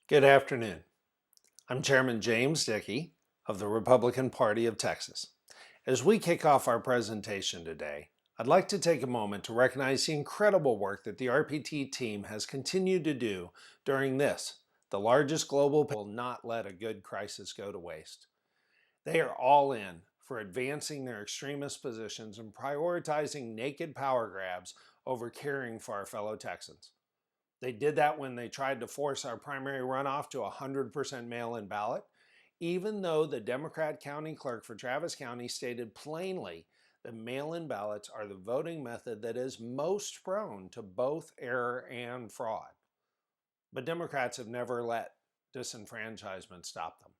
Good afternoon. I'm Chairman James Dickey of the Republican Party of Texas. As we kick off our presentation today, I'd like to take a moment to recognize the incredible work that the RPT team has continued to do during this, the largest global pandemic. Will not let a good crisis go to waste. They are all in for advancing their extremist positions and prioritizing naked power grabs over caring for our fellow Texans. They did that when they tried to force our primary runoff to a 100% mail-in ballot, even though the Democrat county clerk for Travis County stated plainly that mail-in ballots are the voting method that is most prone to both error and fraud. But Democrats have never let disenfranchisement stop them.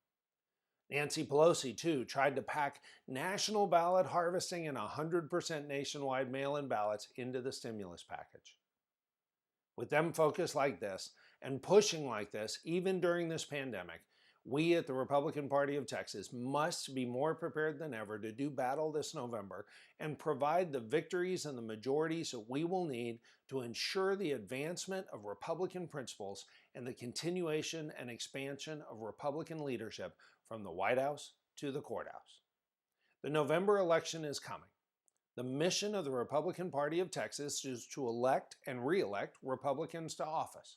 Nancy Pelosi, too, tried to pack national ballot harvesting and 100% nationwide mail-in ballots into the stimulus package. With them focused like this and pushing like this, even during this pandemic, we at the Republican Party of Texas must be more prepared than ever to do battle this November and provide the victories and the majorities that we will need to ensure the advancement of Republican principles and the continuation and expansion of Republican leadership from the White House to the courthouse. The November election is coming. The mission of the Republican Party of Texas is to elect and re-elect Republicans to office.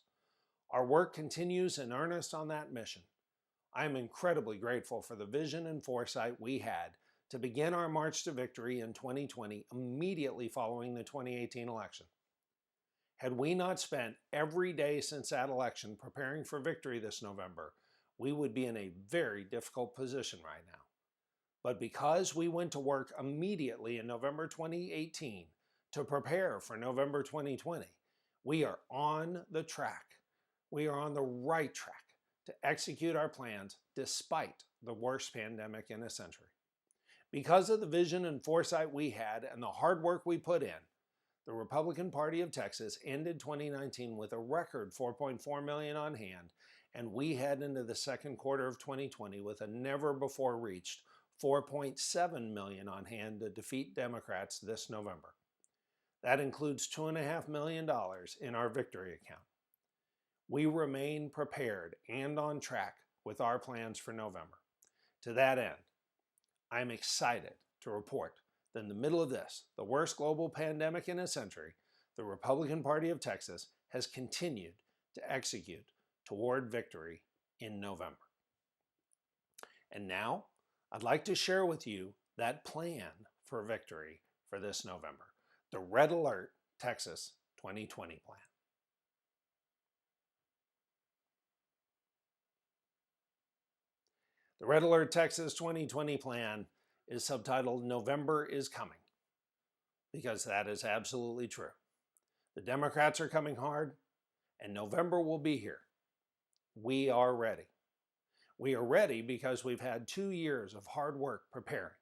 Our work continues in earnest on that mission. I am incredibly grateful for the vision and foresight we had to begin our march to victory in 2020 immediately following the 2018 election. Had we not spent every day since that election preparing for victory this November, we would be in a very difficult position right now. But because we went to work immediately in November 2018 to prepare for November 2020, we are on the track. We are on the right track to execute our plans despite the worst pandemic in a century. Because of the vision and foresight we had and the hard work we put in, the Republican Party of Texas ended 2019 with a record 4.4 million on hand, and we head into the second quarter of 2020 with a never-before-reached 4.7 million on hand to defeat Democrats this November. That includes $2.5 million in our victory account. We remain prepared and on track with our plans for November. To that end, I'm excited to report that in the middle of this, the worst global pandemic in a century, the Republican Party of Texas has continued to execute toward victory in November. And now, I'd like to share with you that plan for victory for this November, the Red Alert Texas 2020 plan. The Red Alert Texas 2020 plan is subtitled November is Coming, because that is absolutely true. The Democrats are coming hard, and November will be here. We are ready. We are ready because we've had 2 years of hard work preparing.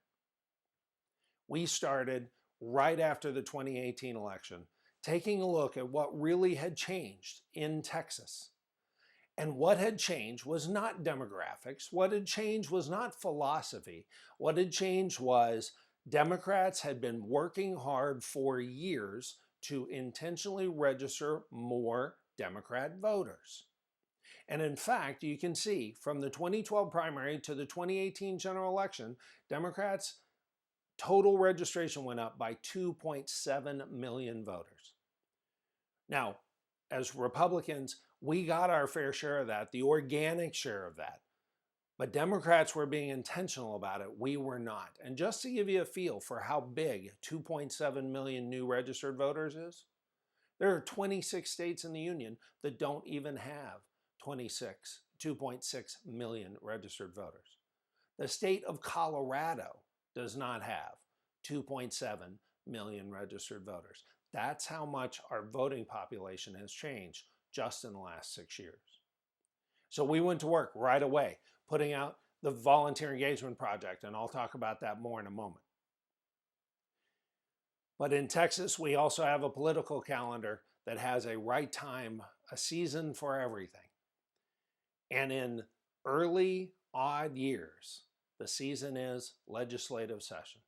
We started right after the 2018 election, taking a look at what really had changed in Texas. And what had changed was not demographics. What had changed was not philosophy. What had changed was Democrats had been working hard for years to intentionally register more Democrat voters. And in fact, you can see from the 2012 primary to the 2018 general election, Democrats' total registration went up by 2.7 million voters. Now, as Republicans, we got our fair share of that, the organic share of that. But Democrats were being intentional about it. We were not. And just to give you a feel for how big 2.7 million new registered voters is, there are 26 states in the union that don't even have 2.6 million registered voters. The state of Colorado does not have 2.7 million registered voters. That's how much our voting population has changed just in the last 6 years. So we went to work right away, putting out the Volunteer Engagement Project, and I'll talk about that more in a moment. But in Texas, we also have a political calendar that has a right time, a season for everything. And in early odd years, the season is legislative session.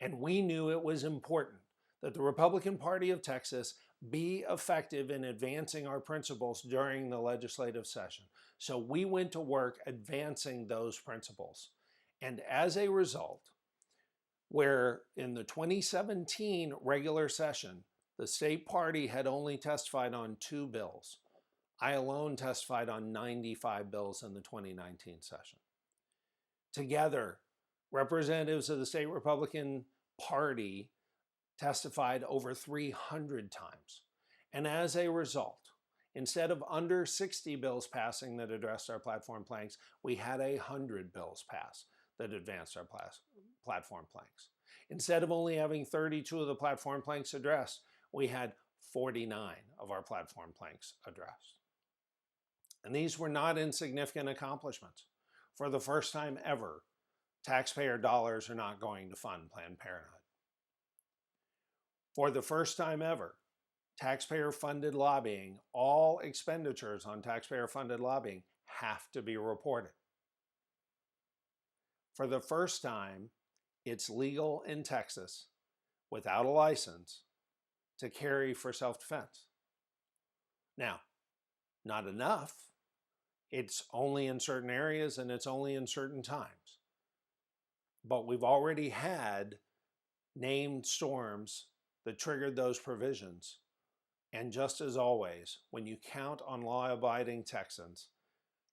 And we knew it was important that the Republican Party of Texas be effective in advancing our principles during the legislative session. So we went to work advancing those principles. And as a result, where in the 2017 regular session, the state party had only testified on 2 bills, I alone testified on 95 bills in the 2019 session. Together, representatives of the state Republican Party testified over 300 times. And as a result, instead of under 60 bills passing that addressed our platform planks, we had 100 bills pass that advanced our platform planks. Instead of only having 32 of the platform planks addressed, we had 49 of our platform planks addressed. And these were not insignificant accomplishments. For the first time ever, taxpayer dollars are not going to fund Planned Parenthood. For the first time ever, taxpayer-funded lobbying, all expenditures on taxpayer-funded lobbying have to be reported. For the first time, it's legal in Texas, without a license, to carry for self-defense. Now, not enough. It's only in certain areas and it's only in certain times. But we've already had named storms that triggered those provisions. And just as always, when you count on law-abiding Texans,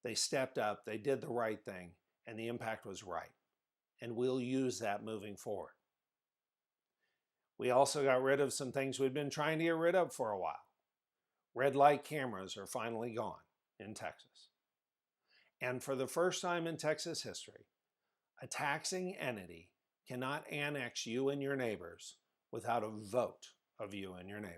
they stepped up, they did the right thing, and the impact was right. And we'll use that moving forward. We also got rid of some things we'd been trying to get rid of for a while. Red light cameras are finally gone in Texas. And for the first time in Texas history, a taxing entity cannot annex you and your neighbors without a vote of you and your neighbors.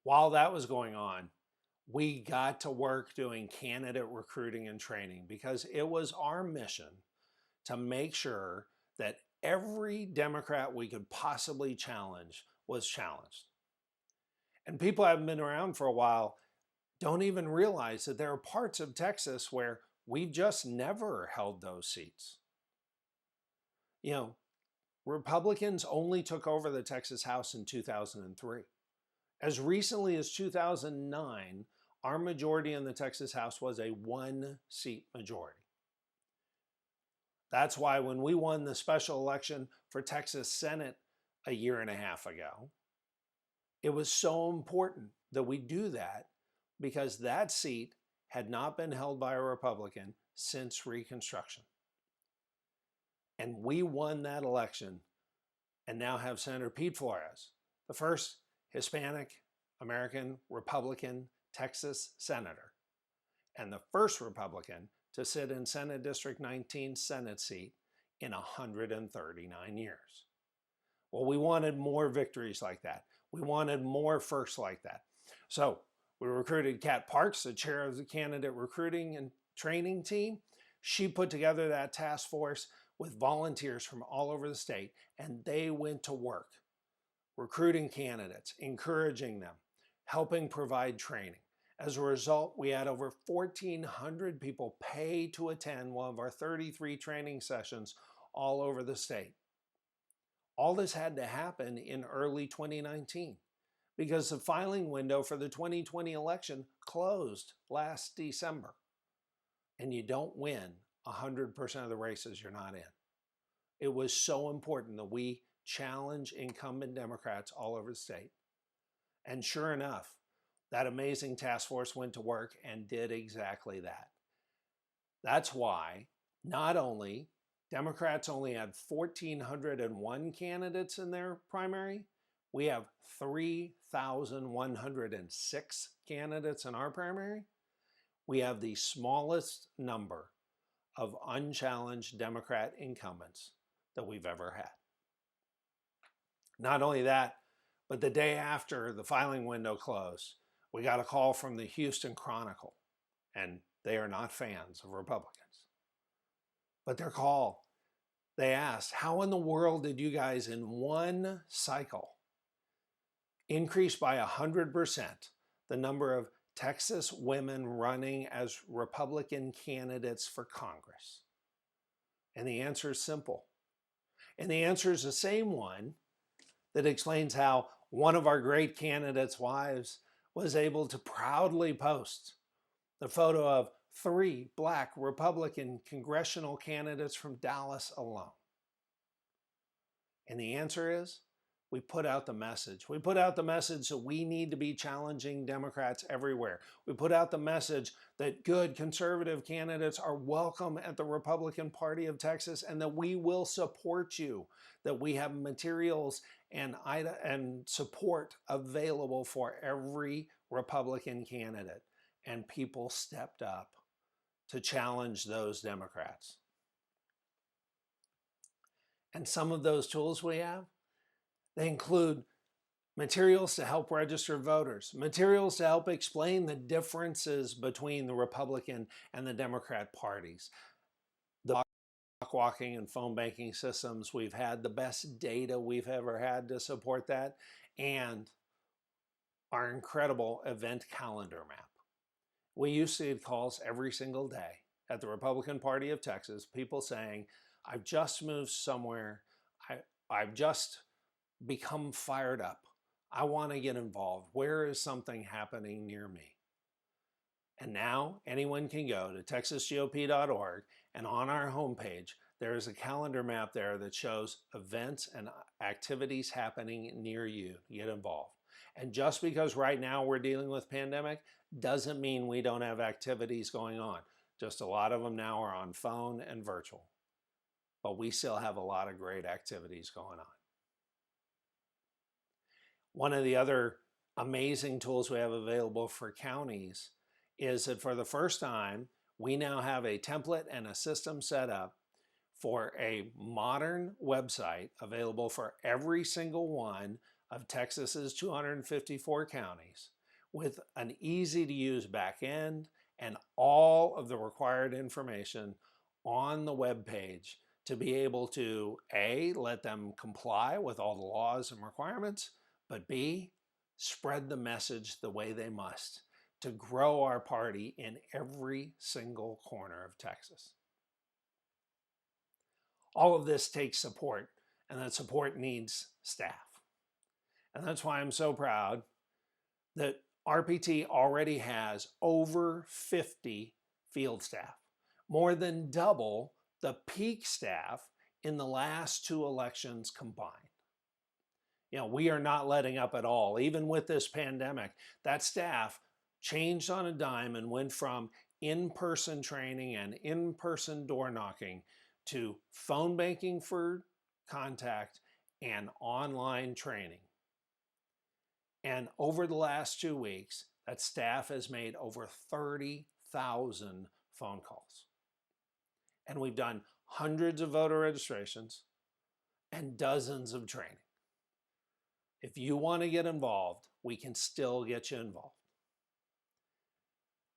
While that was going on, we got to work doing candidate recruiting and training because it was our mission to make sure that every Democrat we could possibly challenge was challenged. And people who haven't been around for a while don't even realize that there are parts of Texas where we've just never held those seats. You know, Republicans only took over the Texas House in 2003. As recently as 2009, our majority in the Texas House was a 1-seat majority. That's why when we won the special election for Texas Senate a year and a half ago, it was so important that we do that because that seat had not been held by a Republican since Reconstruction. And we won that election and now have Senator Pete Flores, the first Hispanic American Republican Texas senator, and the first Republican to sit in Senate District 19 Senate seat in 139 years. Well, we wanted more victories like that. We wanted more firsts like that. So we recruited Kat Parks, the chair of the candidate recruiting and training team. She put together that task force with volunteers from all over the state, and they went to work recruiting candidates, encouraging them, helping provide training. As a result, we had over 1,400 people pay to attend one of our 33 training sessions all over the state. All this had to happen in early 2019 because the filing window for the 2020 election closed last December. And you don't win 100% of the races you're not in. It was so important that we challenge incumbent Democrats all over the state. And sure enough, that amazing task force went to work and did exactly that. That's why not only Democrats only had 1,401 candidates in their primary, we have 3,106 candidates in our primary. We have the smallest number of unchallenged Democrat incumbents that we've ever had. Not only that, but the day after the filing window closed, we got a call from the Houston Chronicle, and they are not fans of Republicans. But their call, they asked, how in the world did you guys in one cycle increase by 100% the number of Texas women running as Republican candidates for Congress? And the answer is simple. And the answer is the same one that explains how one of our great candidates' wives was able to proudly post the photo of 3 Black Republican congressional candidates from Dallas alone. And the answer is we put out the message. We put out the message that we need to be challenging Democrats everywhere. We put out the message that good conservative candidates are welcome at the Republican Party of Texas and that we will support you, that we have materials and support available for every Republican candidate. And people stepped up to challenge those Democrats. And some of those tools we have, they include materials to help register voters, materials to help explain the differences between the Republican and the Democrat parties, the block walking and phone banking systems we've had, the best data we've ever had to support that, and our incredible event calendar map. We used to get calls every single day at the Republican Party of Texas, people saying, I've just moved somewhere, I've just become fired up. I want to get involved. Where is something happening near me? And now anyone can go to texasgop.org, and on our homepage, there is a calendar map there that shows events and activities happening near you to get involved. And just because right now we're dealing with pandemic doesn't mean we don't have activities going on. Just a lot of them now are on phone and virtual. But we still have a lot of great activities going on. One of the other amazing tools we have available for counties is that for the first time, we now have a template and a system set up for a modern website available for every single one of Texas's 254 counties with an easy to use back end and all of the required information on the web page to be able to A, let them comply with all the laws and requirements, but B, spread the message the way they must to grow our party in every single corner of Texas. All of this takes support, and that support needs staff. And that's why I'm so proud that RPT already has over 50 field staff, more than double the peak staff in the last 2 elections combined. We are not letting up at all. Even with this pandemic, that staff changed on a dime and went from in-person training and in-person door knocking to phone banking for contact and online training. And over the last 2 weeks, that staff has made over 30,000 phone calls. And we've done hundreds of voter registrations and dozens of training. If you want to get involved, we can still get you involved.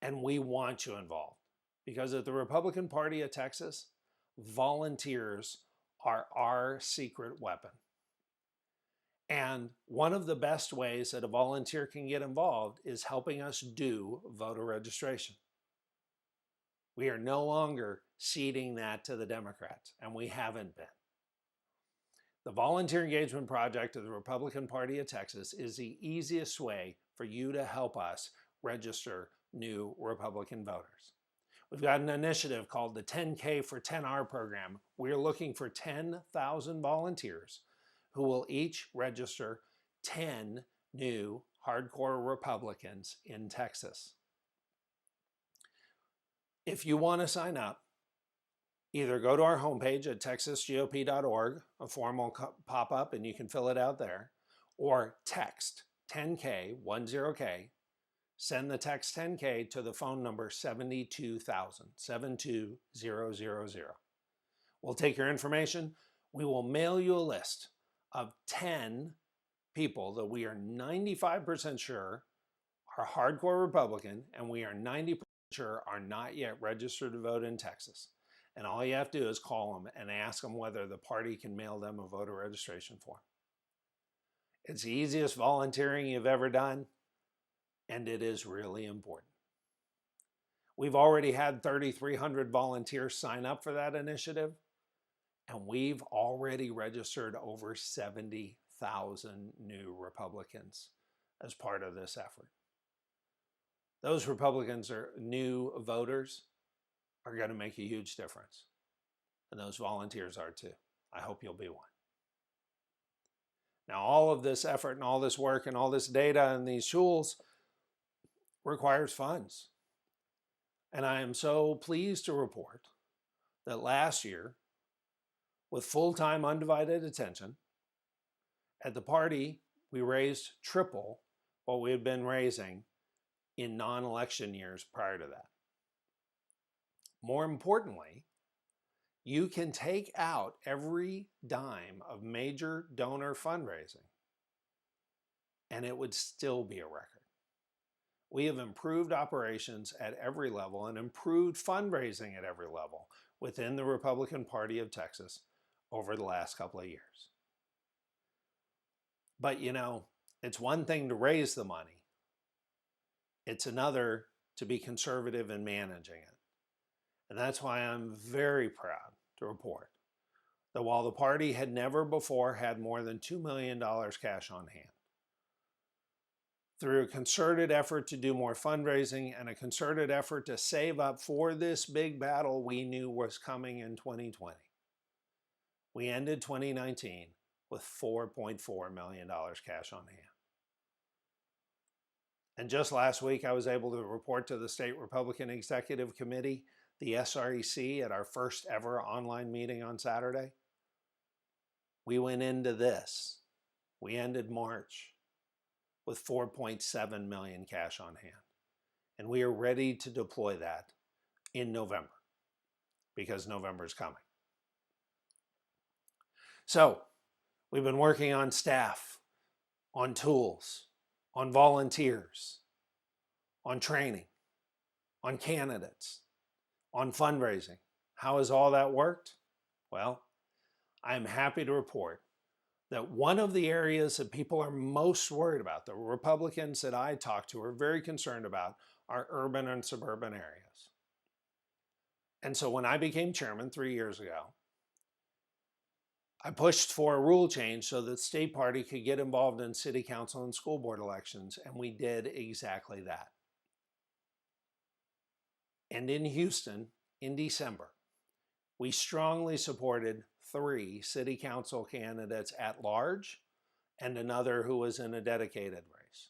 And we want you involved because at the Republican Party of Texas, volunteers are our secret weapon. And one of the best ways that a volunteer can get involved is helping us do voter registration. We are no longer ceding that to the Democrats, and we haven't been. The Volunteer Engagement Project of the Republican Party of Texas is the easiest way for you to help us register new Republican voters. We've got an initiative called the 10K for 10R program. We're looking for 10,000 volunteers who will each register 10 new hardcore Republicans in Texas. If you want to sign up, either go to our homepage at texasgop.org, a form will pop up and you can fill it out there, or text 10K, 10K, send the text 10K to the phone number 72,000, 72000. We'll take your information. We will mail you a list of 10 people that we are 95% sure are hardcore Republican and we are 90% sure are not yet registered to vote in Texas. And all you have to do is call them and ask them whether the party can mail them a voter registration form. It's the easiest volunteering you've ever done, and it is really important. We've already had 3,300 volunteers sign up for that initiative, And we've already registered over 70,000 new Republicans as part of this effort. Those Republicans are new voters are going to make a huge difference. And those volunteers are too. I hope you'll be one. Now, all of this effort and all this work and all this data and these tools requires funds. And I am so pleased to report that last year, with full-time undivided attention, at the party, we raised triple what we had been raising in non-election years prior to that. More importantly, you can take out every dime of major donor fundraising, and it would still be a record. We have improved operations at every level and improved fundraising at every level within the Republican Party of Texas over the last couple of years. But you know, it's one thing to raise the money. It's another to be conservative in managing it. And that's why I'm very proud to report that while the party had never before had more than $2 million cash on hand, through a concerted effort to do more fundraising and a concerted effort to save up for this big battle we knew was coming in 2020, we ended 2019 with $4.4 million cash on hand. And just last week, I was able to report to the State Republican Executive Committee, the SREC, at our first ever online meeting on Saturday. We went into this. We ended March with $4.7 million cash on hand. And we are ready to deploy that in November, because November is coming. So we've been working on staff, on tools, on volunteers, on training, on candidates, on fundraising. How has all that worked? Well, I'm happy to report that one of the areas that people are most worried about, the Republicans that I talk to are very concerned about, are urban and suburban areas. And so when I became chairman 3 years ago, I pushed for a rule change so that the state party could get involved in city council and school board elections, and we did exactly that. And in Houston, in December, we strongly supported 3 city council candidates at large and another who was in a dedicated race.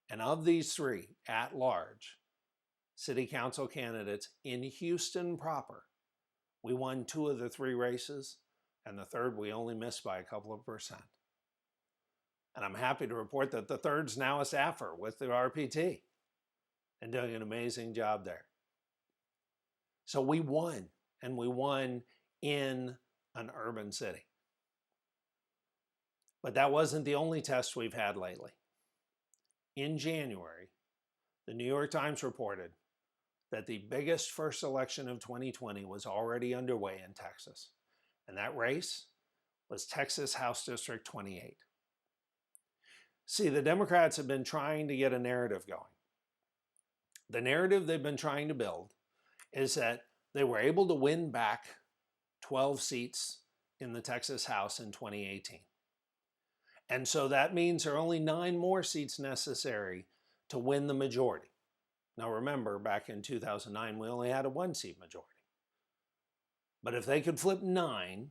And of these 3 at large city council candidates in Houston proper, we won 2 of the 3 races, and the third we only missed by a couple of percent. And I'm happy to report that the third's now a staffer with the RPT and doing an amazing job there. So we won, and we won in an urban city. But that wasn't the only test we've had lately. In January, the New York Times reported that the biggest first election of 2020 was already underway in Texas. And that race was Texas House District 28. See, the Democrats have been trying to get a narrative going. The narrative they've been trying to build is that they were able to win back 12 seats in the Texas House in 2018. And so that means there are only 9 more seats necessary to win the majority. Now remember, back in 2009, we only had a 1-seat majority. But if they could flip 9,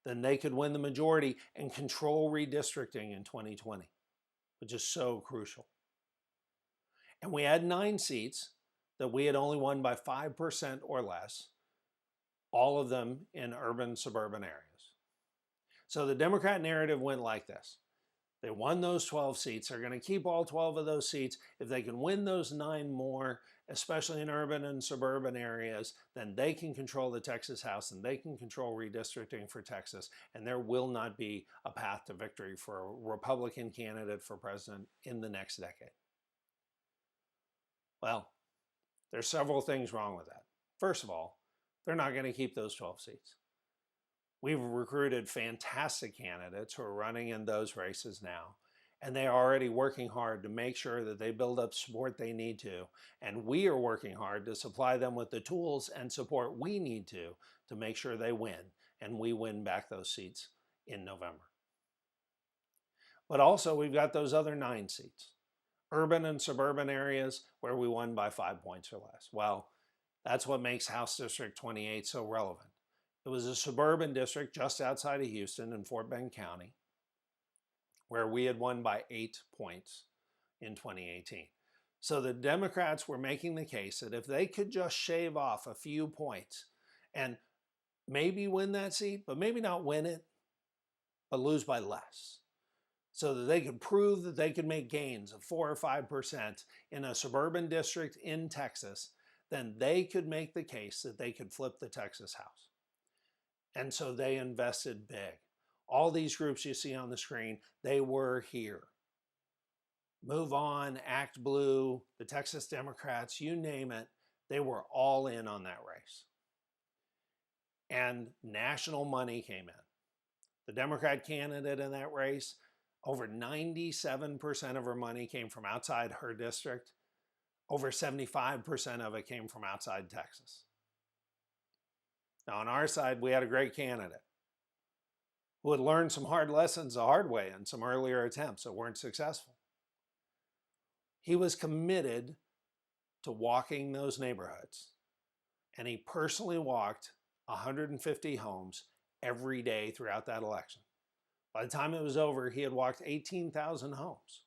then they could win the majority and control redistricting in 2020, which is so crucial. And we had 9 seats that we had only won by 5% or less, all of them in urban, suburban areas. So the Democrat narrative went like this. They won those 12 seats. They're going to keep all 12 of those seats. If they can win those 9 more, especially in urban and suburban areas, then they can control the Texas House and they can control redistricting for Texas. And there will not be a path to victory for a Republican candidate for president in the next decade. Well, there's several things wrong with that. First of all, they're not going to keep those 12 seats. We've recruited fantastic candidates who are running in those races now, And they are already working hard to make sure that they build up support they need to. And we are working hard to supply them with the tools and support we need to make sure they win. And we win back those seats in November. But also, we've got those other 9 seats, urban and suburban areas where we won by 5 points or less. Well, that's what makes House District 28 so relevant. It was a suburban district just outside of Houston in Fort Bend County, where we had won by 8 points in 2018. So the Democrats were making the case that if they could just shave off a few points and maybe win that seat, but maybe not win it, but lose by less, so that they could prove that they could make gains of 4 or 5% in a suburban district in Texas, then they could make the case that they could flip the Texas House. And so they invested big. All these groups you see on the screen, they were here. Move On, Act Blue, the Texas Democrats, you name it, they were all in on that race. And national money came in. The Democrat candidate in that race, over 97% of her money came from outside her district. Over 75% of it came from outside Texas. Now, on our side, we had a great candidate who had learned some hard lessons the hard way in some earlier attempts that weren't successful. He was committed to walking those neighborhoods, and he personally walked 150 homes every day throughout that election. By the time it was over, he had walked 18,000 homes.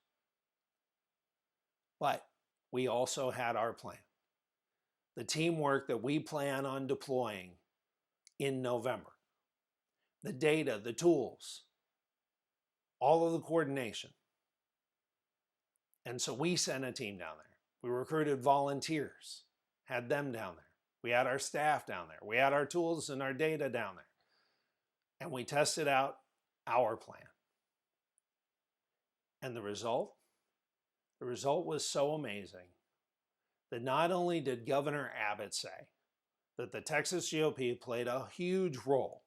But we also had our plan. The teamwork that we plan on deploying in November. The data, the tools, all of the coordination. And so we sent a team down there. We recruited volunteers, had them down there. We had our staff down there. We had our tools and our data down there. And we tested out our plan. And the result? The result was so amazing that not only did Governor Abbott say that the Texas GOP played a huge role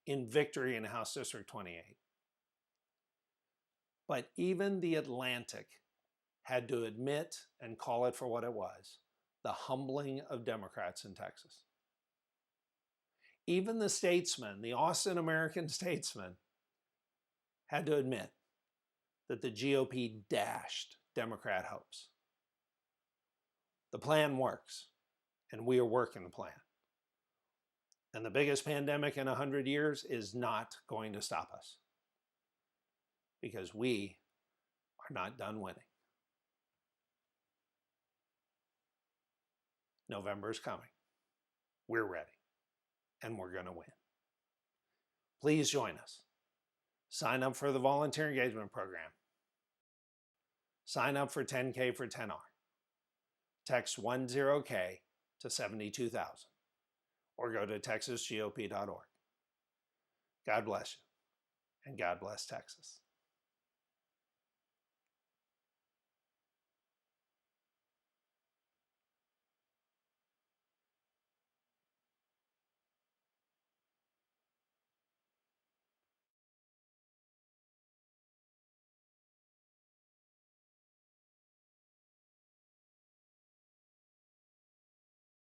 in victory in House District 28, but even The Atlantic had to admit and call it for what it was, the humbling of Democrats in Texas. Even the Statesman, the Austin American Statesman, had to admit that the GOP dashed Democrat hopes. The plan works, and we are working the plan. And the biggest pandemic in 100 years is not going to stop us, because we are not done winning. November is coming. We're ready, and we're going to win. Please join us. Sign up for the Volunteer Engagement Program. Sign up for 10K for 10R. Text 10K to 72,000 or go to texasgop.org. God bless you, and God bless Texas.